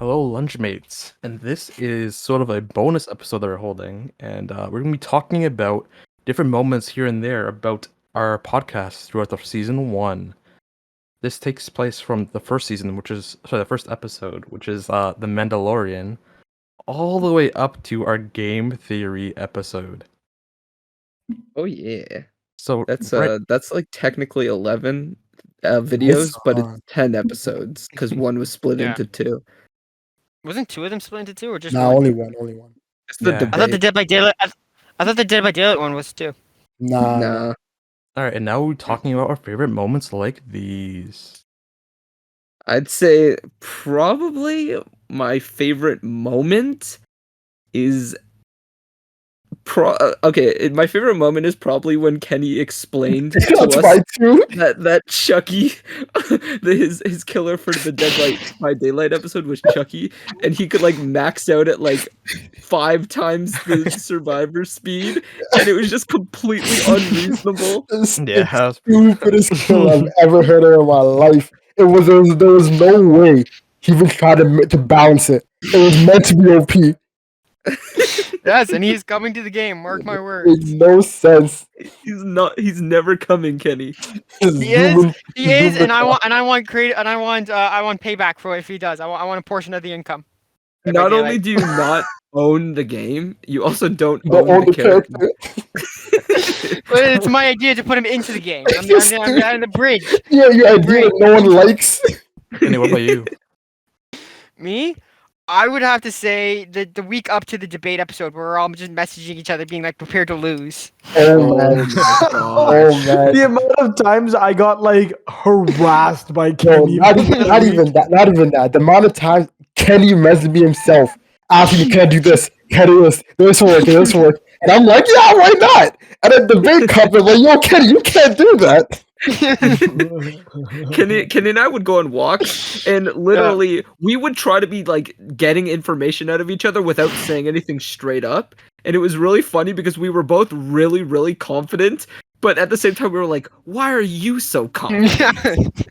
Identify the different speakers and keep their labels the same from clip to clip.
Speaker 1: Hello, lunchmates. And this is sort of a bonus episode that we're holding. And we're going to be talking about different moments here and there about our podcast throughout the season one. This takes place from the first season, the first episode, which is The Mandalorian, all the way up to our game theory episode.
Speaker 2: Oh yeah.
Speaker 1: So
Speaker 2: That's like technically 11 videos, but it's 10 episodes because one was split
Speaker 3: Yeah.
Speaker 2: into two.
Speaker 3: Wasn't two of them split into two, or just
Speaker 4: Nah,
Speaker 3: one?
Speaker 4: only one.
Speaker 2: It's the
Speaker 1: Yeah.
Speaker 2: debate.
Speaker 3: I thought the Dead by Daylight. I thought the Dead by Daylight one was two.
Speaker 4: Nah.
Speaker 2: Nah.
Speaker 1: All right, and now we're talking about our favorite moments like these.
Speaker 2: I'd say probably my favorite moment is my favorite moment is probably when Kenny explained to
Speaker 4: That's
Speaker 2: us
Speaker 4: mine too.
Speaker 2: that Chucky, his killer for the Dead by Daylight episode was Chucky, and he could like max out at like 5 times the survivor speed, and it was just completely unreasonable.
Speaker 4: It's
Speaker 1: Yeah.
Speaker 4: stupidest kill I've ever heard of in my life. There was no way he even tried to balance it. It was meant to be OP.
Speaker 3: Yes, and he's coming to the game. Mark my
Speaker 4: It
Speaker 3: words.
Speaker 4: made no sense.
Speaker 2: He's never coming, Kenny.
Speaker 3: He is, and I want payback for it if he does. I want a portion of the income. Dead by
Speaker 2: Not only
Speaker 3: Daylight.
Speaker 2: do you not own the game, you also don't
Speaker 4: Don't
Speaker 2: own the character.
Speaker 3: But it's my idea to put him into the game. I'm the bridge.
Speaker 4: Yeah, your idea that no one likes.
Speaker 1: Kenny, what about you?
Speaker 3: Me? I would have to say the week up to the debate episode where we're all just messaging each other, being like prepared to lose.
Speaker 4: Oh man. Oh man.
Speaker 5: The amount of times I got like harassed by
Speaker 4: No,
Speaker 5: Kenny.
Speaker 4: not even that. The amount of times Kenny messaged me himself asking me, "Can I do this? Can I do this? This will work." And I'm like, "Yeah, why not?" And then the debate comes, I'm like, "Yo, Kenny, you can't do that."
Speaker 2: Kenny and I would go on walks, and literally we would try to be like getting information out of each other without saying anything straight up. And it was really funny because we were both really, really confident, but at the same time we were like, "Why are you so confident?"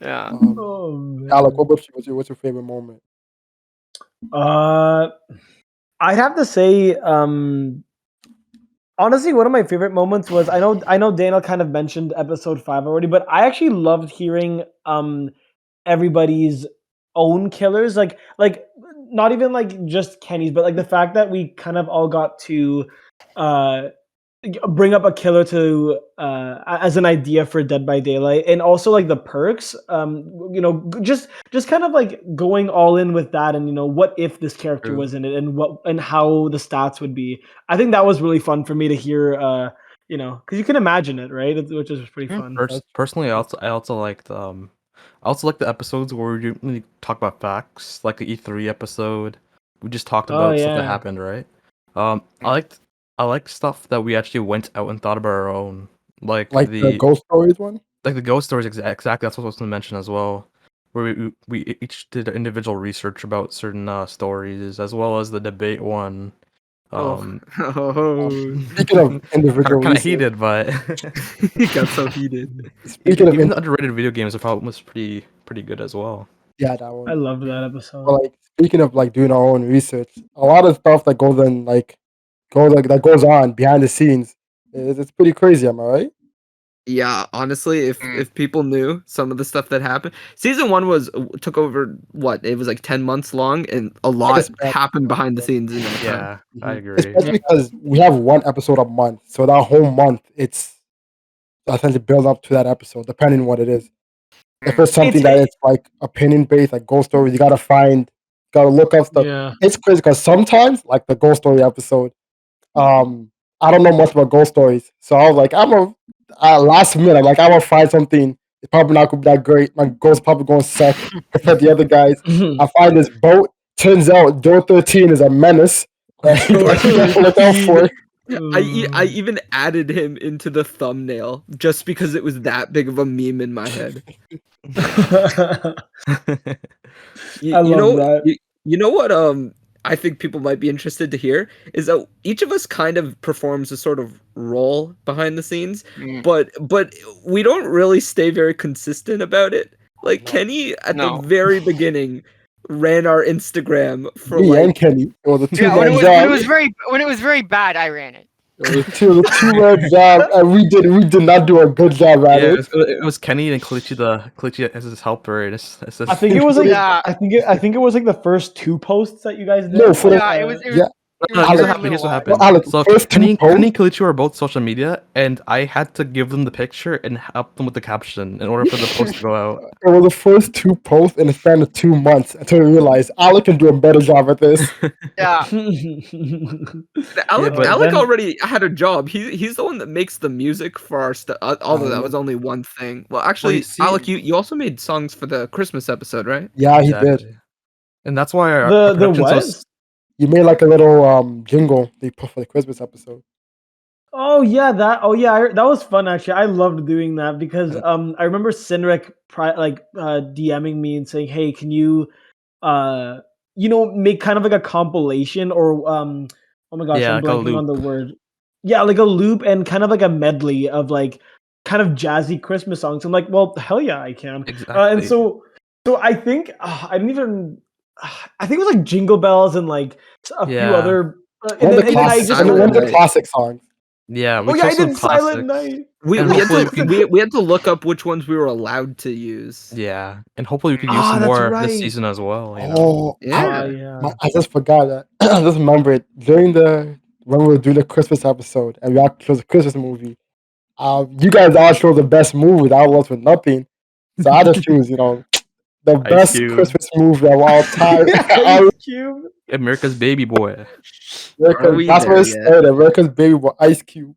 Speaker 3: Yeah.
Speaker 5: Oh, man.
Speaker 4: Alec, what about you? What's your favorite moment?
Speaker 5: I'd have to say, honestly, one of my favorite moments was I know Daniel kind of mentioned episode 5 already, but I actually loved hearing everybody's own killers, like not even like just Kenny's, but like the fact that we kind of all got to bring up a killer to as an idea for Dead by Daylight, and also like the perks, just kind of like going all in with that, and what if this character
Speaker 1: True.
Speaker 5: was in it, and how the stats would be. I think that was really fun for me to hear, because you can imagine it, right? Which is pretty fun.
Speaker 1: Personally, I also liked the episodes where we didn't really talk about facts, like the E3 episode. We just talked about stuff that
Speaker 5: yeah.
Speaker 1: happened, right? I like stuff that we actually went out and thought about our own, like
Speaker 4: The ghost stories one?
Speaker 1: like the ghost stories. Exactly, that's what I was going to mention as well. Where we each did individual research about certain stories, as well as the debate one.
Speaker 4: Speaking of individual
Speaker 1: Kind of
Speaker 4: research,
Speaker 1: heated, but
Speaker 2: It got so heated.
Speaker 4: speaking of
Speaker 1: even the underrated video games was pretty good as well.
Speaker 4: yeah, that one.
Speaker 5: I love that episode.
Speaker 4: But like speaking of like doing our own research, a lot of stuff that goes on that goes on behind the scenes, it's pretty crazy. Am I right?
Speaker 2: Yeah, honestly, if people knew some of the stuff that happened, season 1 took over it was like 10 months long, and a lot happened behind the scenes in that time.
Speaker 1: Yeah, I agree.
Speaker 4: Especially because we have one episode a month, so that whole month it's essentially build up to that episode, depending on what it is. If it's something that it's like opinion based, like ghost stories, you gotta look up stuff.
Speaker 5: Yeah.
Speaker 4: It's crazy because sometimes, like the ghost story episode, I don't know much about ghost stories, so I was like, last minute, like I'm gonna find something. It's probably not gonna be that great. My ghost probably gonna suck compared to the other guys. I find this boat. Turns out Door 13 is a menace. Look out for.
Speaker 2: I even added him into the thumbnail just because it was that big of a meme in my head.
Speaker 5: I love that.
Speaker 2: You know what? I think people might be interested to hear is that each of us kind of performs a sort of role behind the scenes, but we don't really stay very consistent about it. Like Kenny at the
Speaker 3: No.
Speaker 2: very beginning ran our Instagram for
Speaker 4: Me
Speaker 2: like
Speaker 4: and Kenny. It was a
Speaker 3: Yeah, when
Speaker 4: two-man
Speaker 3: it
Speaker 4: job.
Speaker 3: was very bad, I ran it.
Speaker 4: It was a two-man job, and we did not do a good job at
Speaker 1: Yeah,
Speaker 4: it.
Speaker 1: it was Kenny and Kalichi as his helper. And it's
Speaker 5: I think it was like
Speaker 3: Yeah.
Speaker 5: I think it was like the first 2 posts that you guys did.
Speaker 4: No, for the-
Speaker 3: Yeah, it was.
Speaker 4: yeah.
Speaker 3: It was
Speaker 1: here's
Speaker 3: very
Speaker 1: what happened.
Speaker 3: little
Speaker 1: Here's what
Speaker 3: while.
Speaker 1: happened.
Speaker 4: Well, Alex,
Speaker 1: So
Speaker 4: first two
Speaker 1: Kenny
Speaker 4: posts-
Speaker 1: and Kalichi were both social media, and I had to give them the picture and help them with the caption in order for the post to go out.
Speaker 4: It was the first 2 posts in the span of 2 months until we realized Alec can do a better job at this.
Speaker 3: Yeah.
Speaker 2: Alec,
Speaker 1: but
Speaker 2: Alec
Speaker 5: then-
Speaker 2: already had a job. He's the one that makes the music for our stuff. Although that
Speaker 4: know.
Speaker 2: was only one thing. Well, actually,
Speaker 1: you see-
Speaker 2: Alec, you also made songs for the Christmas episode, right?
Speaker 4: Yeah, he did.
Speaker 1: Exactly. And that's why our
Speaker 5: the
Speaker 1: production's so
Speaker 5: what?
Speaker 4: You made like a little jingle they put for the Christmas episode.
Speaker 5: Oh yeah, that that was fun actually. I loved doing that because I remember Sinric DMing me and saying, "Hey, can you make kind of like a compilation or oh my gosh,
Speaker 1: Yeah,
Speaker 5: I'm
Speaker 1: like a
Speaker 5: blanking on the
Speaker 1: loop.
Speaker 5: word. Yeah, like a loop and kind of like a medley of like kind of jazzy Christmas songs." I'm like, "Well, hell yeah, I can."
Speaker 1: Exactly.
Speaker 5: And so I think I didn't even I think it was like Jingle Bells and like a few
Speaker 1: Yeah.
Speaker 5: other
Speaker 4: One of the
Speaker 5: and then I just
Speaker 2: Silent
Speaker 4: one of the
Speaker 2: Night.
Speaker 4: classic songs.
Speaker 1: Yeah, we
Speaker 5: oh yeah, I
Speaker 1: chose some
Speaker 5: did Silent
Speaker 1: classics.
Speaker 5: Night.
Speaker 2: We
Speaker 1: And
Speaker 2: we had
Speaker 1: hopefully
Speaker 2: to we had to look up which ones we were allowed to use.
Speaker 1: Yeah, and hopefully we could use
Speaker 5: Ah,
Speaker 1: some
Speaker 5: that's
Speaker 1: more
Speaker 5: right.
Speaker 1: this season as well. You know?
Speaker 4: Oh,
Speaker 2: Yeah.
Speaker 5: Yeah.
Speaker 4: I just forgot that. I just remembered when we were doing the Christmas episode and we all chose a Christmas movie. You guys all chose the best movie. I was with nothing, so I just choose the best
Speaker 1: Cube.
Speaker 4: Christmas movie of all time.
Speaker 5: Ice Cube.
Speaker 1: America's Baby Boy.
Speaker 2: Are we
Speaker 4: That's what
Speaker 2: there
Speaker 4: it
Speaker 2: yet?
Speaker 4: said. America's Baby Boy, Ice Cube.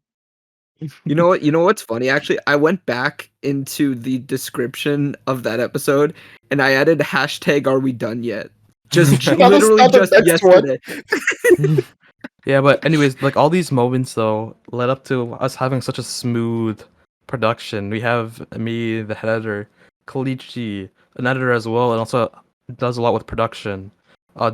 Speaker 2: You know what? You know what's funny? Actually, I went back into the description of that episode and I added hashtag Are we done yet? Just
Speaker 4: That was
Speaker 2: literally
Speaker 4: not the
Speaker 2: just
Speaker 4: next one.
Speaker 2: yesterday.
Speaker 1: Yeah, but anyways, like all these moments though led up to us having such a smooth production. We have me, the head editor, Kalichi, an editor as well, and also does a lot with production.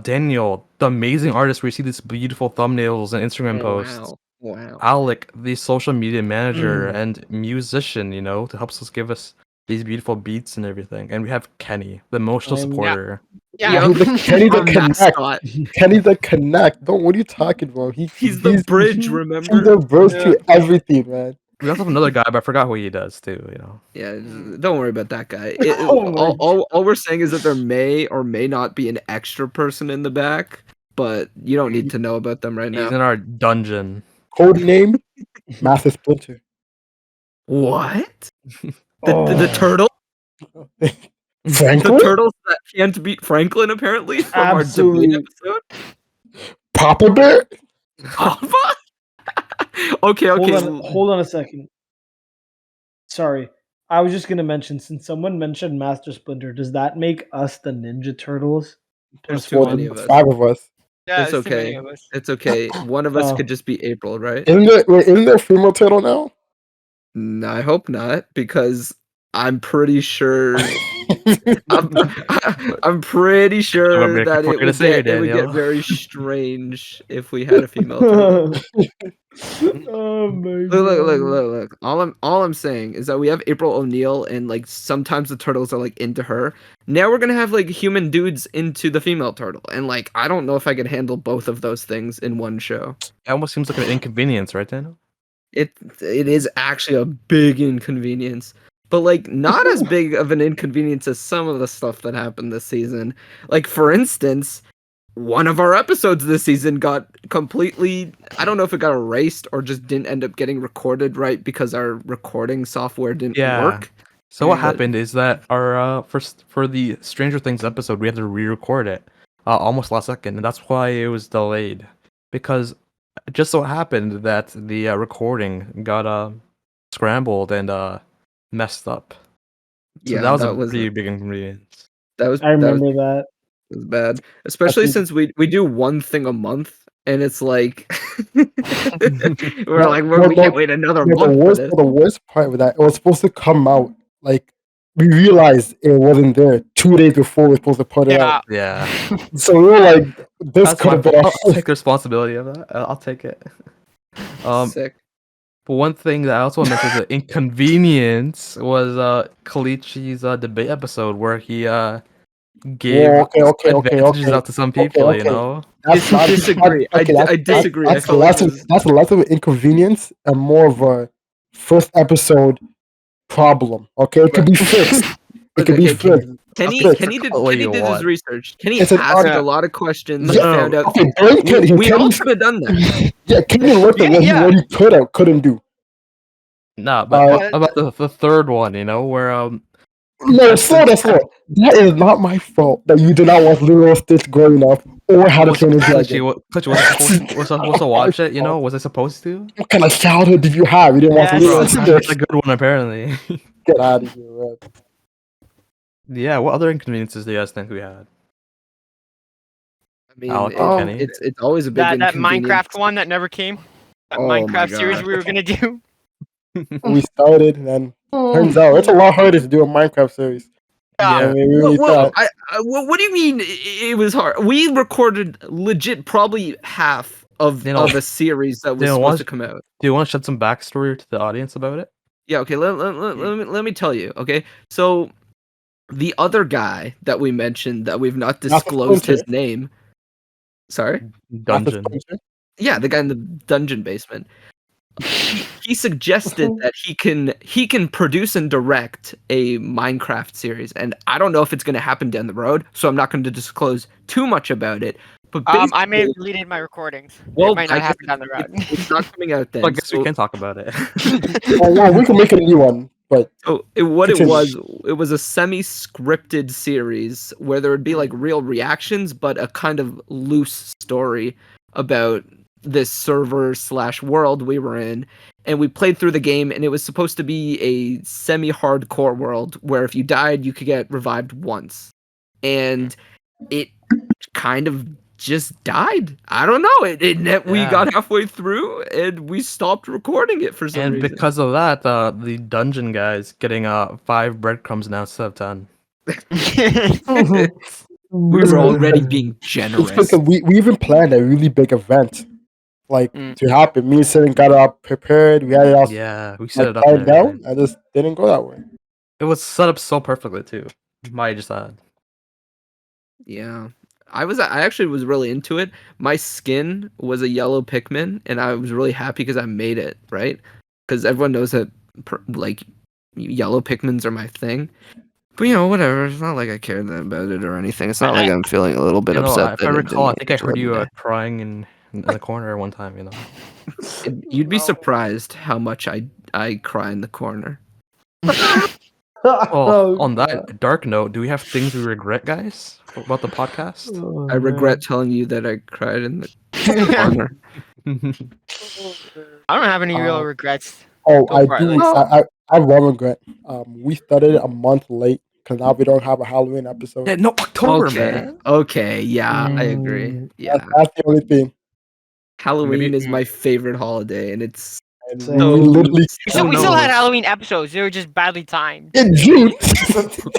Speaker 1: Daniel, the amazing artist, where you see these beautiful thumbnails and Instagram posts.
Speaker 2: Wow.
Speaker 1: Alec, the social media manager
Speaker 5: Mm.
Speaker 1: and musician, to help us give us these beautiful beats and everything. And we have Kenny, the emotional
Speaker 5: Yeah.
Speaker 1: supporter.
Speaker 3: Yeah.
Speaker 4: Kenny the
Speaker 2: Our
Speaker 4: Connect.
Speaker 2: mascot.
Speaker 4: Kenny the Connect. What are you talking about?
Speaker 2: He's the bridge,
Speaker 4: He's
Speaker 2: remember?
Speaker 4: the bridge to everything, man.
Speaker 1: We also have another guy, but I forgot what he does too.
Speaker 2: Yeah, don't worry about that guy.
Speaker 5: Oh my
Speaker 2: All we're saying is that there may or may not be an extra person in the back, but you don't need to know about them right
Speaker 1: He's
Speaker 2: now.
Speaker 1: in our dungeon.
Speaker 4: Code name Master Splinter.
Speaker 2: What? The
Speaker 5: Oh.
Speaker 2: turtle?
Speaker 4: Franklin?
Speaker 2: The turtles that can't beat Franklin, apparently, from our
Speaker 5: Absolutely.
Speaker 2: debate episode?
Speaker 4: Papa Bear?
Speaker 2: Papa? Okay.
Speaker 5: Hold on a second. Sorry. I was just gonna mention, since someone mentioned Master Splinter, does that make us the Ninja Turtles?
Speaker 2: There's
Speaker 4: Well,
Speaker 2: too many of us.
Speaker 4: 5 of us.
Speaker 3: Yeah,
Speaker 2: It's
Speaker 3: there's too many
Speaker 2: okay.
Speaker 3: of us.
Speaker 2: It's okay. One of us
Speaker 5: Oh.
Speaker 2: could just be April, right?
Speaker 4: Isn't there a female turtle now?
Speaker 2: No, I hope not, because I'm pretty sure. I'm pretty sure
Speaker 1: We're
Speaker 2: that
Speaker 1: gonna say it,
Speaker 2: it would get
Speaker 1: Daniel.
Speaker 2: very strange if we had a female turtle.
Speaker 5: Oh my
Speaker 2: Look. All I'm saying is that we have April O'Neil, and like sometimes the turtles are like into her. Now we're gonna have like human dudes into the female turtle, and like I don't know if I could handle both of those things in one show.
Speaker 1: It almost seems like an inconvenience, right, Daniel?
Speaker 2: It is actually a big inconvenience, but like not as big of an inconvenience as some of the stuff that happened this season. Like for instance, one of our episodes this season got completely, I don't know if it got erased or just didn't end up getting recorded right because our recording software didn't work.
Speaker 1: So what
Speaker 2: But-
Speaker 1: happened is that our for the Stranger Things episode, we had to re-record it almost last second, and that's why it was delayed. Because it just so happened that the recording got scrambled and messed up. So
Speaker 2: Yeah,
Speaker 1: that was
Speaker 2: that
Speaker 1: a
Speaker 2: was
Speaker 1: pretty big inconvenience.
Speaker 2: that was
Speaker 5: I remember that.
Speaker 2: that was bad, especially
Speaker 4: think-
Speaker 2: since we do one thing a month, and it's like we
Speaker 4: No,
Speaker 2: can't wait another
Speaker 4: No,
Speaker 2: month for this.
Speaker 4: the worst part with that, it was supposed to come out. Like, we realized it wasn't there 2 days before we were supposed to put it out.
Speaker 3: Yeah.
Speaker 1: Yeah,
Speaker 4: So we were like, this
Speaker 1: that's
Speaker 4: could
Speaker 1: my
Speaker 4: have been
Speaker 1: fault. I'll
Speaker 4: a
Speaker 1: take the responsibility of that. I'll take it.
Speaker 2: Sick.
Speaker 1: But one thing that I also want to mention as an inconvenience was Kalichi's debate episode where he gave
Speaker 4: Whoa, okay.
Speaker 1: advantages out to some people, you
Speaker 4: Okay.
Speaker 1: know?
Speaker 4: That's not
Speaker 2: Disagree.
Speaker 4: okay,
Speaker 2: I disagree. I
Speaker 4: that's
Speaker 2: feel like it was...
Speaker 4: that's less of an inconvenience and more of a first episode problem. Okay, it could be fixed. It could be
Speaker 2: Okay,
Speaker 4: fixed.
Speaker 2: Kenny
Speaker 1: Fix
Speaker 2: did
Speaker 1: it what you
Speaker 2: his
Speaker 1: want.
Speaker 2: research. Kenny
Speaker 4: It's an
Speaker 2: asked
Speaker 3: art-
Speaker 2: a lot of questions
Speaker 1: No.
Speaker 2: and found out.
Speaker 4: Okay, blame Kenny.
Speaker 2: We all
Speaker 4: Kenny-
Speaker 2: could have done that.
Speaker 4: yeah, Kenny looked at what he couldn't do.
Speaker 1: Nah, but what about the third one, you know, where
Speaker 4: No, slow. That is not my fault that you did not watch Lilo and Stitch growing up or How to Train Your Dragon.
Speaker 1: Clutch was I supposed to watch it, you know? Was I supposed to?
Speaker 4: What kind of childhood did you have? You didn't watch
Speaker 3: Yes.
Speaker 4: Lilo
Speaker 1: Bro,
Speaker 4: and
Speaker 1: that's
Speaker 4: Stitch.
Speaker 1: a good one apparently.
Speaker 4: Get out of here, man.
Speaker 1: Yeah, what other inconveniences do you guys think we had?
Speaker 2: I mean,
Speaker 1: Alec and Kenny?
Speaker 2: it's always a big
Speaker 3: That
Speaker 2: inconvenience.
Speaker 3: Minecraft one that never came. That
Speaker 2: Oh my
Speaker 3: Minecraft series
Speaker 2: God.
Speaker 3: we were gonna do.
Speaker 4: We started, and then turns out it's a lot harder to do a Minecraft series.
Speaker 3: Yeah.
Speaker 4: I mean, we really
Speaker 2: Well,
Speaker 4: thought.
Speaker 2: what do you mean it was hard? We recorded legit probably half of a series that was supposed to come out.
Speaker 1: Do you want to shed some backstory to the audience about it?
Speaker 2: Yeah, okay, let me tell you, okay? So the other guy that we mentioned that we've not
Speaker 4: Not the
Speaker 2: disclosed his
Speaker 4: Splinter.
Speaker 2: name. Sorry?
Speaker 1: Dungeon.
Speaker 2: Yeah, the guy in the dungeon basement. He suggested that he can produce and direct a Minecraft series, and I don't know if it's going to happen down the road, so I'm not going to disclose too much about it. But
Speaker 3: I may have
Speaker 2: basically-
Speaker 3: deleted my recordings.
Speaker 2: Well,
Speaker 3: It might
Speaker 2: I
Speaker 3: not
Speaker 2: guess
Speaker 3: happen down the road.
Speaker 2: it's not coming out then.
Speaker 1: Well, I guess
Speaker 2: so,
Speaker 1: we can talk about it.
Speaker 4: Oh, well, we can make a new one, but
Speaker 2: what it
Speaker 4: Continue.
Speaker 2: was a semi-scripted series where there would be like real reactions, but a kind of loose story about this server/world we were in, and we played through the game, and it was supposed to be a semi-hardcore world where if you died you could get revived once, and it kind of just died. I don't know. We
Speaker 1: Yeah.
Speaker 2: got halfway through and we stopped recording it for some
Speaker 1: And
Speaker 2: reason.
Speaker 1: because of that, the dungeon guy's getting 5 breadcrumbs now instead of 10.
Speaker 2: We were already being
Speaker 4: it's
Speaker 2: generous.
Speaker 4: because we even planned a really big event, like to happen. Me and Sitting got it all prepared. We had it all
Speaker 1: Yeah, we set
Speaker 4: like
Speaker 1: it up. and
Speaker 4: planned down.
Speaker 1: everything.
Speaker 4: I just didn't go that way.
Speaker 1: It was set up so perfectly too. Might just add.
Speaker 2: Yeah. I actually was really into it. My skin was a yellow Pikmin, and I was really happy because I made it, right? Because everyone knows that like yellow Pikmins are my thing. But whatever. It's not like I cared about it or anything. It's not like I'm feeling a little bit
Speaker 1: You know,
Speaker 2: upset.
Speaker 1: if
Speaker 2: that
Speaker 1: I
Speaker 2: it
Speaker 1: recall, I
Speaker 2: didn't
Speaker 1: think I heard
Speaker 2: actually
Speaker 1: you
Speaker 2: happen.
Speaker 1: crying in the corner one time. You know.
Speaker 2: You'd be surprised how much I cry in the corner.
Speaker 1: Oh, on that dark note, do we have things we regret, guys, about the podcast?
Speaker 2: I regret telling you that I cried in the corner.
Speaker 3: I don't have any real
Speaker 4: Uh,
Speaker 3: regrets.
Speaker 4: Oh,
Speaker 3: Go
Speaker 4: I
Speaker 3: for it,
Speaker 4: do. I have one regret. We started a month late because now we don't have a Halloween episode.
Speaker 1: Yeah, no, October,
Speaker 2: Okay.
Speaker 1: man.
Speaker 2: Okay. Yeah, I agree. Yeah.
Speaker 4: That's the only thing.
Speaker 2: Halloween
Speaker 1: Maybe-
Speaker 2: is my favorite holiday, and it's
Speaker 4: And
Speaker 5: Same.
Speaker 4: we
Speaker 2: so
Speaker 4: literally
Speaker 3: We still
Speaker 1: knows?
Speaker 3: had Halloween episodes. They were just badly timed.
Speaker 4: in June.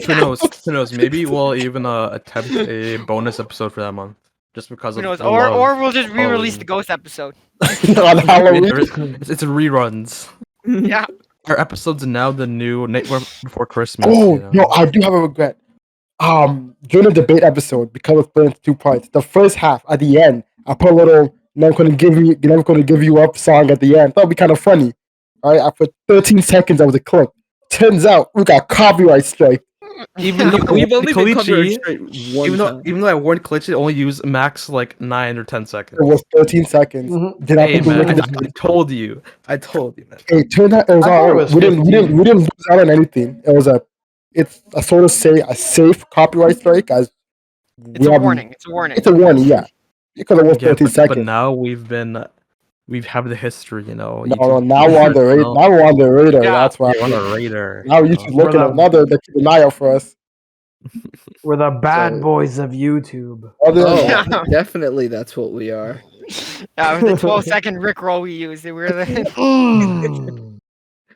Speaker 1: Who knows? Who knows? Maybe we'll even attempt a bonus episode for that month, just because
Speaker 3: Who
Speaker 1: of
Speaker 3: knows?
Speaker 1: the
Speaker 3: Or
Speaker 1: love
Speaker 3: we'll just re-release
Speaker 1: Halloween.
Speaker 3: the ghost episode.
Speaker 4: on Halloween.
Speaker 1: It's reruns.
Speaker 3: Yeah.
Speaker 1: Our episode's now the new Nightmare Before Christmas.
Speaker 4: Oh
Speaker 1: you know?
Speaker 4: no, I do have a regret. During the debate episode, because it's split into 2 parts. The first half at the end, I put a little "Never gonna give you up" song at the end. That'd be kind of funny. All right, I put 13 seconds of the clip. Turns out we got copyright strike.
Speaker 1: Even though
Speaker 2: we've only been copyright
Speaker 1: Kalichi,
Speaker 2: straight one
Speaker 1: even though
Speaker 2: time.
Speaker 1: even though I warned Kalichi to only use max like 9 or 10 seconds.
Speaker 4: It was 13 seconds.
Speaker 5: Mhm.
Speaker 4: Did I
Speaker 1: Hey
Speaker 4: think we
Speaker 1: man,
Speaker 4: looked
Speaker 1: I,
Speaker 4: at the
Speaker 1: I told you, man.
Speaker 4: Hey, turned out it was
Speaker 5: I thought
Speaker 4: all
Speaker 5: it
Speaker 4: right.
Speaker 5: was
Speaker 4: We didn't
Speaker 5: 15.
Speaker 4: lose out on anything. It was I sort of say a safe copyright strike as
Speaker 3: It's
Speaker 4: we
Speaker 3: a
Speaker 4: have-
Speaker 3: warning. It's a warning.
Speaker 4: It's a warning, yeah. Because it was
Speaker 1: Yeah,
Speaker 4: 13
Speaker 1: but
Speaker 4: seconds.
Speaker 1: now we've have the history, you know.
Speaker 4: No, now we're on the radar.
Speaker 1: No,
Speaker 4: Now we're on the radar.
Speaker 3: Yeah.
Speaker 4: That's why.
Speaker 1: you're on a radar.
Speaker 4: Now
Speaker 1: you
Speaker 4: you
Speaker 1: know.
Speaker 4: should look at
Speaker 5: We're
Speaker 4: another. They keep an eye out for us.
Speaker 5: We're the bad
Speaker 2: So-
Speaker 5: boys of YouTube.
Speaker 4: Other than
Speaker 2: Oh,
Speaker 4: that,
Speaker 3: Yeah.
Speaker 2: definitely that's what we are.
Speaker 3: That was the 12-second Rickroll we used. They were the...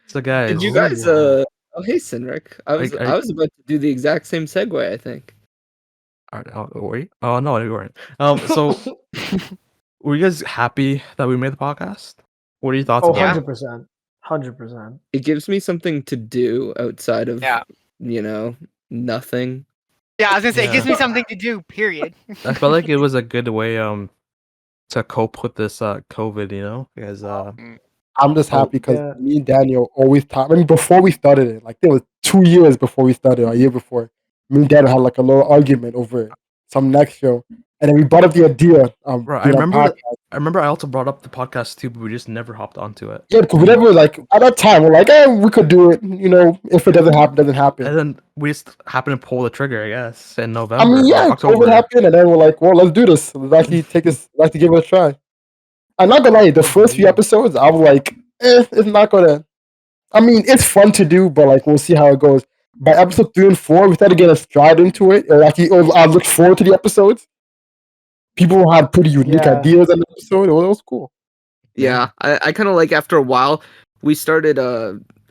Speaker 1: So guys,
Speaker 2: Did you guys oh hey Sinric. I was about to do the exact same segue, I think.
Speaker 1: were you? Oh no, you weren't. So were you guys happy that we made the podcast? What are your thoughts
Speaker 5: Oh,
Speaker 1: about it?
Speaker 5: 100%. 100%.
Speaker 2: It gives me something to do outside of
Speaker 3: Yeah.
Speaker 2: nothing.
Speaker 3: Yeah, I was gonna say it gives
Speaker 1: Yeah.
Speaker 3: me something to do. Period.
Speaker 1: I felt like it was a good way to cope with this COVID, because
Speaker 4: I'm just happy because
Speaker 5: Yeah.
Speaker 4: me and Daniel always talk. I mean, before we started it, like there was 2 years before we started, a year before, me and Daniel had like a little argument over some next show, and then we brought up the idea
Speaker 1: bro,
Speaker 4: doing a podcast.
Speaker 1: I remember I also brought up the podcast too, but we just never hopped onto it.
Speaker 4: Yeah, because we never like at that time we're like, we could do it. If it doesn't happen, doesn't happen.
Speaker 1: And then we just happened to pull the trigger, I guess, in
Speaker 4: I
Speaker 1: November
Speaker 4: mean,
Speaker 1: or
Speaker 4: yeah, COVID
Speaker 1: October.
Speaker 4: happened, and then we're like, well, let's do this. Let's actually take this. Let's actually give it a try. I'm not gonna lie, the first few episodes, I was like, it's not gonna. I mean, it's fun to do, but like we'll see how it goes. By episode 3 and 4, we started getting a stride into it. I looked forward to the episodes. People had pretty unique
Speaker 5: Yeah.
Speaker 4: ideas in the episode. It was cool.
Speaker 2: Yeah, I kind of like after a while we started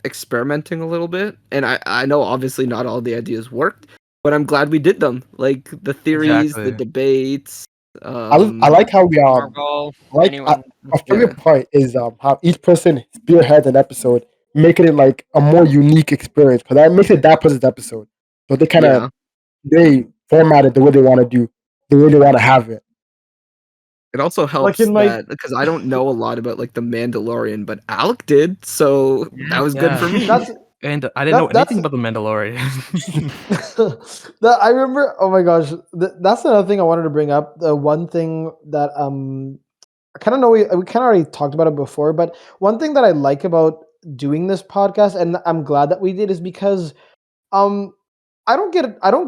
Speaker 2: experimenting a little bit, and I know obviously not all the ideas worked, but I'm glad we did them. Like the theories, the
Speaker 1: Exactly.
Speaker 2: debates.
Speaker 4: I like how we
Speaker 3: Marvel.
Speaker 4: like
Speaker 3: Anyone.
Speaker 4: my favorite part is how each person spearheads an episode, making it like a more unique experience because that makes it that person's episode. So they kind of
Speaker 2: Yeah.
Speaker 4: they format it the way they want to do, the way they want to have it.
Speaker 2: It also
Speaker 5: Like
Speaker 2: helps
Speaker 5: in my-
Speaker 2: that because I don't know a lot about like the Mandalorian, but Alec did, so that was good
Speaker 1: Yeah.
Speaker 2: for me.
Speaker 5: That's
Speaker 1: And I didn't know
Speaker 5: That's-
Speaker 1: anything about the Mandalorian.
Speaker 5: I remember. Oh my gosh, that's another thing I wanted to bring up. The one thing that I kind of know we kind of already talked about it before, but one thing that I like about doing this podcast, and I'm glad that we did, is because I don't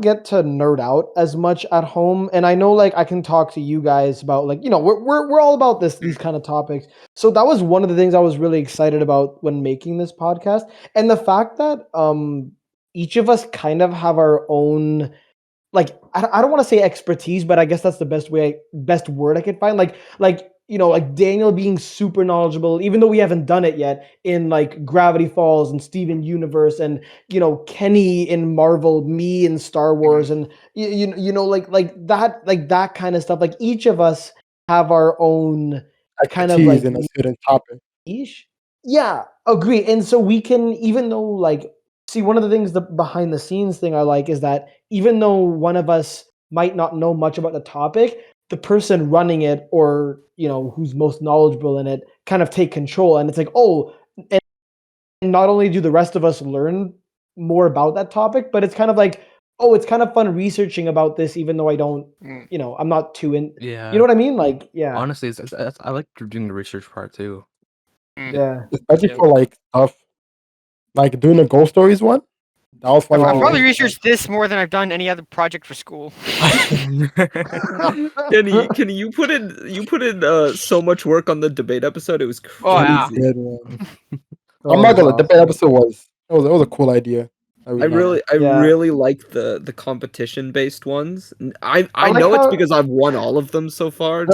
Speaker 5: get to nerd out as much at home, and I know like I can talk to you guys about like we're all about these kind of topics. So that was one of the things I was really excited about when making this podcast, and the fact that each of us kind of have our own, like I don't want to say expertise, but I guess that's the best word I could find. Like like Daniel being super knowledgeable, even though we haven't done it yet, in like Gravity Falls and Steven Universe, and Kenny in Marvel, me in Star Wars, and like that kind of stuff. Like each of us have our own kind of
Speaker 4: Expertise
Speaker 5: like
Speaker 4: in a certain topic.
Speaker 5: niche. Yeah, agree. And so we can, even though like, see, one of the things, the behind the scenes thing I like is that even though one of us might not know much about the topic, the person running it, or who's most knowledgeable in it, kind of take control. And it's like, oh, and not only do the rest of us learn more about that topic, but it's kind of like, oh, it's kind of fun researching about this, even though I don't, I'm not too in.
Speaker 1: Yeah.
Speaker 5: You know what I mean? Like, yeah.
Speaker 1: Honestly, I like doing the research part too.
Speaker 5: Yeah.
Speaker 4: Especially for like stuff like doing the ghost stories one. That was funny.
Speaker 3: I've
Speaker 5: Oh.
Speaker 3: probably researched this more than I've done any other project for school.
Speaker 2: Kenny, you put in so much work on the debate episode. It was crazy.
Speaker 3: Oh, yeah.
Speaker 4: Good one.
Speaker 5: That
Speaker 4: I'm not
Speaker 5: was
Speaker 4: gonna. The
Speaker 5: awesome.
Speaker 4: episode was a cool idea.
Speaker 2: I really like the competition based ones. I
Speaker 5: like
Speaker 2: know it's
Speaker 5: how-
Speaker 2: because I've won all of them so far.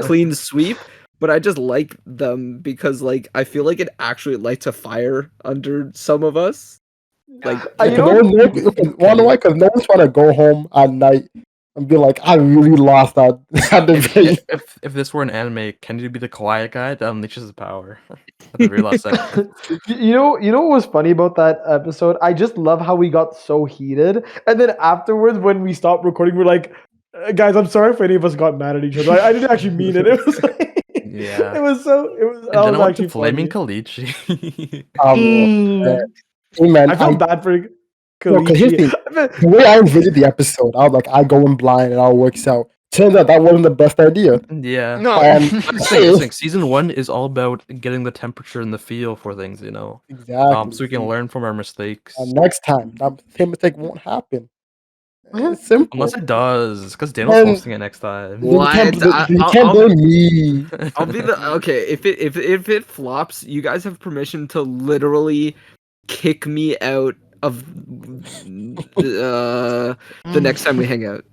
Speaker 2: Clean sweep. But I just like them because like I feel like it actually lights a fire under some of us. Like
Speaker 5: You know
Speaker 4: Why? Because no one's trying to go home at night and be like, I really lost that debate.
Speaker 1: if this were an anime, Kenny would be the quiet guy that unleashes his power at the very last second.
Speaker 5: you know what was funny about that episode? I just love how we got so heated, and then afterwards, when we stopped recording, we're like, guys, I'm sorry if any of us got mad at each other. I didn't actually mean it. It was like,
Speaker 1: Yeah.
Speaker 5: it was.
Speaker 1: And then I went to Flaming Kalichi.
Speaker 4: Hey man,
Speaker 5: I felt bad for
Speaker 4: No, 'cause here's
Speaker 5: Kalichi.
Speaker 4: the way I envisioned the episode, I was like, I go in blind and it all works out. Turns out that wasn't the best idea.
Speaker 1: Yeah.
Speaker 3: No.
Speaker 4: And
Speaker 1: I'm saying, season 1 is all about getting the temperature and the feel for things,
Speaker 4: exactly.
Speaker 1: so we can learn from our mistakes.
Speaker 4: And next time, that same mistake won't happen. It's simple.
Speaker 1: Unless it does, because Daniel's
Speaker 4: And-
Speaker 1: hosting it next time.
Speaker 2: What?
Speaker 4: You can't blame me.
Speaker 2: I'll be the okay. If it flops, you guys have permission to literally kick me out of the next time we hang out.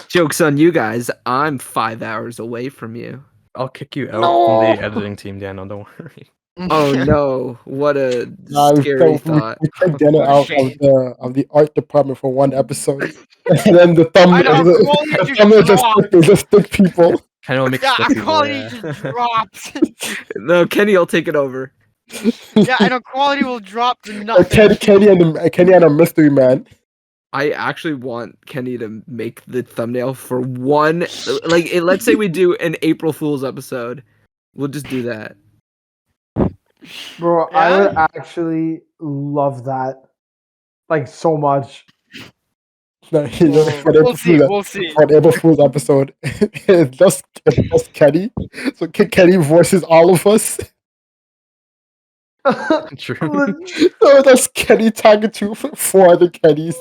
Speaker 2: Joke's on you guys. I'm 5 hours away from you.
Speaker 1: I'll kick you out from the editing team, Daniel. Don't worry.
Speaker 2: Oh no! What a
Speaker 4: Nah,
Speaker 2: scary thought.
Speaker 4: We took Daniel out
Speaker 3: Shame.
Speaker 4: of the art department for one episode, and then the
Speaker 3: I know,
Speaker 4: thumbnail
Speaker 3: I'm only
Speaker 4: the
Speaker 3: just
Speaker 4: thumbnail
Speaker 3: go off.
Speaker 4: just stick people.
Speaker 1: Kenny will make
Speaker 3: Yeah,
Speaker 1: stuff
Speaker 3: our
Speaker 1: people,
Speaker 3: quality
Speaker 1: yeah.
Speaker 3: just drops.
Speaker 2: No, Kenny will take it over.
Speaker 3: Yeah, and our quality will drop to nothing.
Speaker 4: Kenny and a mystery man.
Speaker 2: I actually want Kenny to make the thumbnail for one. Like, let's say we do an April Fool's episode. We'll just do that.
Speaker 5: Bro, I would actually love that. Like so much.
Speaker 4: No, he
Speaker 3: We'll
Speaker 4: just for the April
Speaker 3: see.
Speaker 4: Fool's
Speaker 3: We'll see.
Speaker 4: for the April Fool's episode. it's just Kenny. So Kenny voices all of us.
Speaker 1: True.
Speaker 4: So that's Kenny talking to four other Kennys.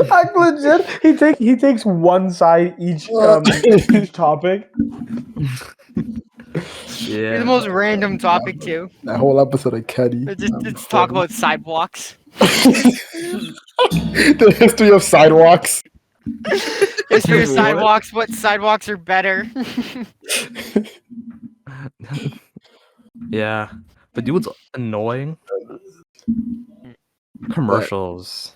Speaker 5: Like legit, he takes one side each topic.
Speaker 1: Yeah.
Speaker 3: You're the most random topic too.
Speaker 4: That whole episode of Kenny.
Speaker 3: Let's talk about sidewalks.
Speaker 4: The history of sidewalks.
Speaker 3: History of
Speaker 2: What?
Speaker 3: sidewalks. What sidewalks are better?
Speaker 1: Yeah. But dude, what's annoying? Commercials.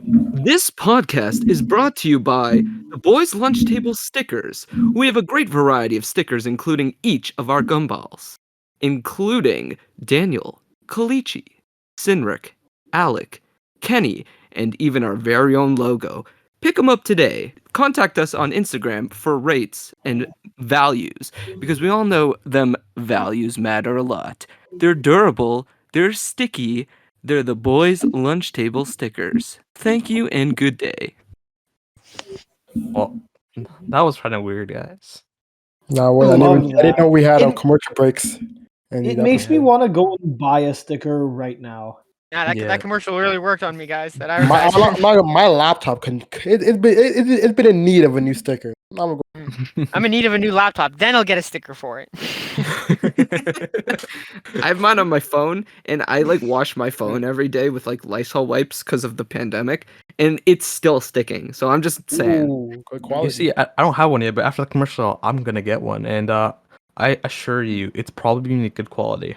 Speaker 2: This podcast is brought to you by the Boys Lunch Table stickers. We have a great variety of stickers, including each of our gumballs, including Daniel, Kalichi, Sinrik, Alec, Kenny, and even our very own logo. Pick them up today. Contact us on Instagram for rates and values, because we all know them values matter a lot. They're durable, they're sticky, they're the Boys Lunch Table stickers. Thank you and good day.
Speaker 1: Well, that was kind of weird, guys.
Speaker 4: No, well, I
Speaker 5: Love
Speaker 4: didn't know we had
Speaker 5: It-
Speaker 4: commercial breaks. in
Speaker 5: It
Speaker 4: these
Speaker 5: makes me
Speaker 4: episodes.
Speaker 5: want to go and buy a sticker right now.
Speaker 3: Yeah,
Speaker 1: Yeah.
Speaker 3: that commercial really worked on me, guys. That
Speaker 4: My,
Speaker 3: advertisement.
Speaker 4: my laptop it's been in need of a new sticker. I'm
Speaker 3: I'm in need of a new laptop. Then I'll get a sticker for it.
Speaker 2: I have mine on my phone, and I like wash my phone every day with like Lysol wipes because of the pandemic, and it's still sticking. So I'm just saying.
Speaker 4: Ooh, good
Speaker 1: You
Speaker 4: quality.
Speaker 1: see, I don't have one yet, but after the commercial, I'm gonna get one, and I assure you, it's probably gonna be good quality.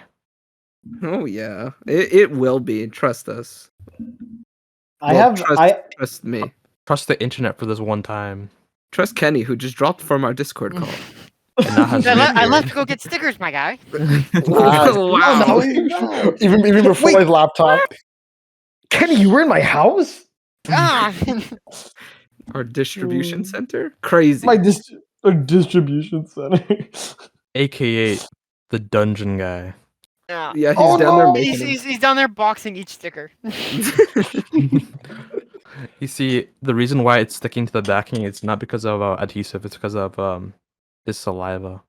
Speaker 2: Oh yeah, it will be. Trust us. Trust me.
Speaker 1: Trust the internet for this one time.
Speaker 2: Trust Kenny, who just dropped from our Discord call.
Speaker 1: And now has
Speaker 3: I
Speaker 1: reappeared.
Speaker 3: left to go get stickers, my guy.
Speaker 2: Wow.
Speaker 4: Even before
Speaker 5: Wait.
Speaker 4: his laptop.
Speaker 5: Kenny, you were in my house?
Speaker 3: Ah.
Speaker 2: Our distribution center? Crazy.
Speaker 5: My distribution center.
Speaker 1: AKA the dungeon guy.
Speaker 3: Yeah.
Speaker 2: Yeah, he's
Speaker 5: Oh,
Speaker 2: down there
Speaker 5: no.
Speaker 2: making them.
Speaker 3: He's down there boxing each sticker.
Speaker 1: You see, the reason why it's sticking to the backing is not because of adhesive; it's because of his saliva.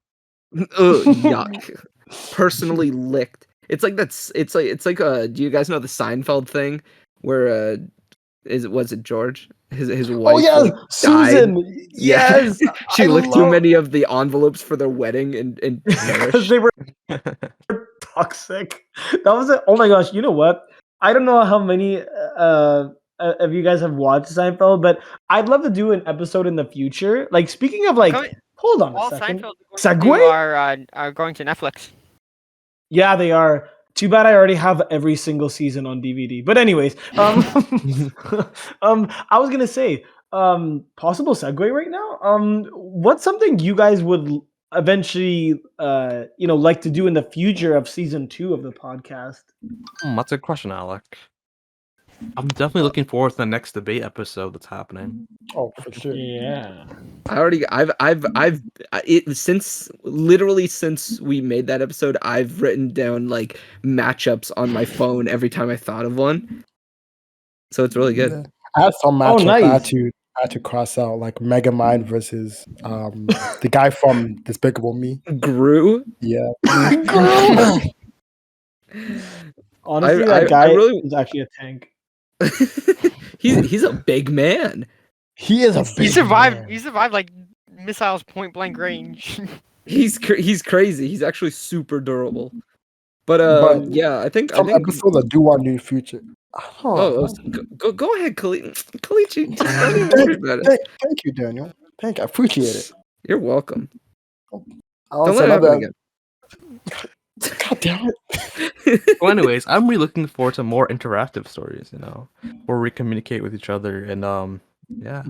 Speaker 2: Ugh, yuck. Personally licked. It's like do you guys know the Seinfeld thing where was it George? His wife.
Speaker 5: Oh yes,
Speaker 2: like,
Speaker 5: Susan.
Speaker 2: died?
Speaker 5: Yes,
Speaker 2: She
Speaker 5: I
Speaker 2: licked too
Speaker 5: love-
Speaker 2: many of the envelopes for their wedding and
Speaker 5: because
Speaker 2: perished.
Speaker 5: they were toxic. That was it. Oh my gosh! You know what? I don't know how many of you guys have watched Seinfeld, but I'd love to do an episode in the future. Like speaking of like,
Speaker 3: Coming-
Speaker 5: hold on
Speaker 3: All
Speaker 5: a second.
Speaker 3: Seinfeld
Speaker 5: Segue?
Speaker 3: are going to Netflix.
Speaker 5: Yeah, they are. Too bad I already have every single season on DVD. But anyways, I was gonna say, possible segue right now. What's something you guys would eventually, like to do in the future of season 2 of the podcast?
Speaker 1: That's a good question, Alec. I'm definitely looking forward to the next debate episode that's happening.
Speaker 4: Oh, for sure.
Speaker 5: Yeah.
Speaker 2: Since we made that episode, I've written down like matchups on my phone every time I thought of one. So it's really good.
Speaker 4: I had some matchup I
Speaker 5: nice.
Speaker 4: had to cross out, like Megamind versus the guy from Despicable Me.
Speaker 2: Gru.
Speaker 4: Yeah.
Speaker 5: Honestly,
Speaker 2: I
Speaker 5: that guy
Speaker 2: really-
Speaker 5: is actually a tank.
Speaker 2: he's a big man.
Speaker 4: He is a
Speaker 3: He
Speaker 4: big
Speaker 3: survived.
Speaker 4: man.
Speaker 3: He survived like missiles point blank range.
Speaker 2: He's crazy. He's actually super durable. But
Speaker 4: But
Speaker 2: yeah, I think
Speaker 4: Some episodes I do want in the future.
Speaker 2: Go ahead, Kalichi. Tell me more about it.
Speaker 4: Thank you, Daniel. Thank you. I appreciate it.
Speaker 2: You're welcome.
Speaker 4: I
Speaker 2: Don't
Speaker 4: also
Speaker 2: let it
Speaker 4: love
Speaker 2: happen
Speaker 4: that.
Speaker 2: again.
Speaker 4: God damn it.
Speaker 1: Well, anyways, I'm really looking forward to more interactive stories. Where we communicate with each other and yeah.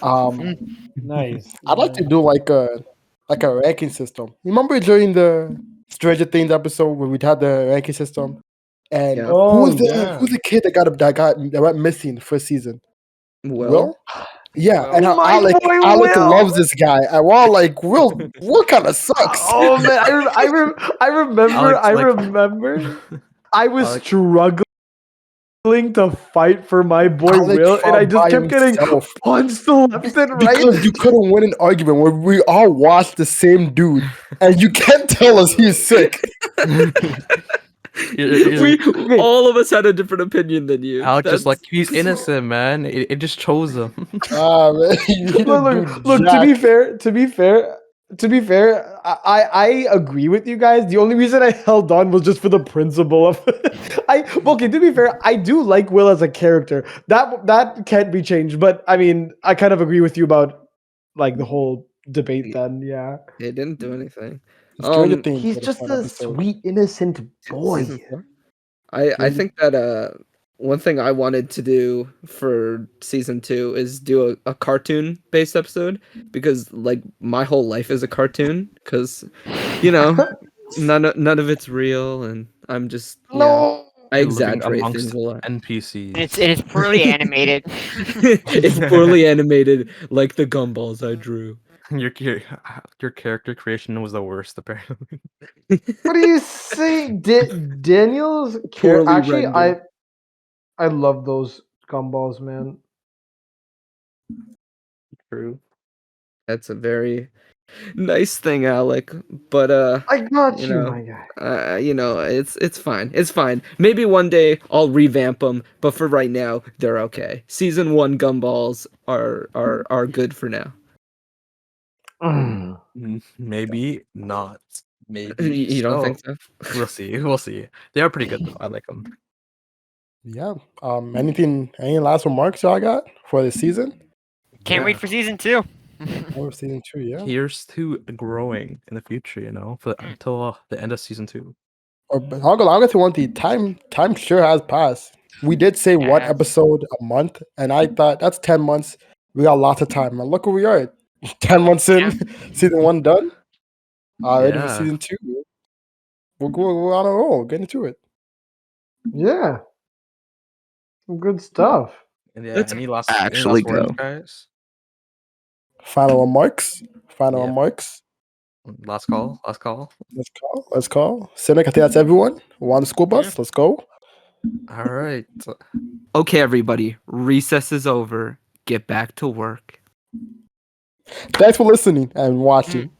Speaker 4: Um,
Speaker 5: Nice.
Speaker 4: I'd like to do like a ranking system. Remember during the Stranger Things episode where we had the ranking system, and
Speaker 2: Yeah.
Speaker 5: Oh
Speaker 4: who's the kid that went missing the first season?
Speaker 2: Will.
Speaker 4: Will? Yeah,
Speaker 3: Well,
Speaker 4: and how
Speaker 5: My boy
Speaker 4: Alec
Speaker 5: Will.
Speaker 4: loves this guy, and we're all like, Will kind of sucks.
Speaker 5: Oh man, I remember.
Speaker 1: Alex,
Speaker 5: I
Speaker 1: like-
Speaker 5: remember. I was
Speaker 1: Alex-
Speaker 5: struggling to fight for my boy
Speaker 4: Alec
Speaker 5: Will, and I
Speaker 4: fought
Speaker 5: just
Speaker 4: by
Speaker 5: kept getting
Speaker 4: himself.
Speaker 5: punched left and right.
Speaker 4: Because you couldn't win an argument where we all watched the same dude, and you can't tell us he's sick.
Speaker 2: We all of us had a different opinion than you.
Speaker 1: Alex just like
Speaker 2: That's-
Speaker 1: he's innocent, man. It just chose him.
Speaker 4: Ah man, you didn't
Speaker 5: Look,
Speaker 4: do
Speaker 5: look,
Speaker 4: jack.
Speaker 5: to be fair, I agree with you guys. The only reason I held on was just for the principle of okay, to be fair, I do like Will as a character. That can't be changed, but I mean, I kind of agree with you about like the whole debate then, yeah.
Speaker 2: It didn't do anything.
Speaker 4: Stranger
Speaker 2: Um,
Speaker 4: Things
Speaker 5: He's
Speaker 4: was a
Speaker 5: just
Speaker 4: fun
Speaker 5: a
Speaker 4: episode.
Speaker 5: sweet, innocent boy.
Speaker 2: Season 4? I
Speaker 4: Stranger-
Speaker 2: think that one thing I wanted to do for season 2 is do a cartoon based episode, because like my whole life is a cartoon, because you know none of it's real, and I'm just
Speaker 5: No.
Speaker 2: I
Speaker 1: You're living
Speaker 2: exaggerate
Speaker 1: amongst
Speaker 2: things a lot.
Speaker 1: NPCs.
Speaker 3: it's poorly animated.
Speaker 2: It's poorly animated, like the gumballs I drew.
Speaker 1: Your character creation was the worst, apparently.
Speaker 5: What do you say? Daniel's
Speaker 2: Poorly
Speaker 5: actually,
Speaker 2: rendered.
Speaker 5: I love those gumballs, man.
Speaker 1: True.
Speaker 2: That's a very nice thing, Alec. But
Speaker 5: I got
Speaker 2: you
Speaker 5: you,
Speaker 2: know,
Speaker 5: my guy.
Speaker 2: it's fine. It's fine. Maybe one day I'll revamp them, but for right now, they're okay. Season 1 gumballs are good for now.
Speaker 1: Maybe not.
Speaker 2: You
Speaker 1: Maybe
Speaker 2: don't think
Speaker 1: so.
Speaker 2: so?
Speaker 1: We'll see. We'll see. They are pretty good though. I like them.
Speaker 4: Yeah. Any last remarks y'all got for this season?
Speaker 3: Can't wait for season 2.
Speaker 4: Or season 2, yeah.
Speaker 1: Here's to growing in the future. Until the end of season 2.
Speaker 4: I'll go to one thing. Time sure has passed. We did say one
Speaker 3: Yeah.
Speaker 4: episode a month, and I thought that's 10 months. We got lots of time. And look where we are. 10 months in, season 1 done. Ready for
Speaker 1: Yeah.
Speaker 4: season 2. We're on a roll. Get into it.
Speaker 5: Yeah. Some good stuff.
Speaker 1: And yeah,
Speaker 2: Let's
Speaker 1: any last
Speaker 2: actually
Speaker 1: words,
Speaker 2: go.
Speaker 1: guys?
Speaker 4: Final remarks.
Speaker 1: Yeah.
Speaker 4: Remarks.
Speaker 1: Last call.
Speaker 4: Let's call. Cynic, I think that's everyone. We're on the school bus. Let's go.
Speaker 1: All right.
Speaker 2: Okay, everybody. Recess is over. Get back to work.
Speaker 4: Thanks for listening and watching.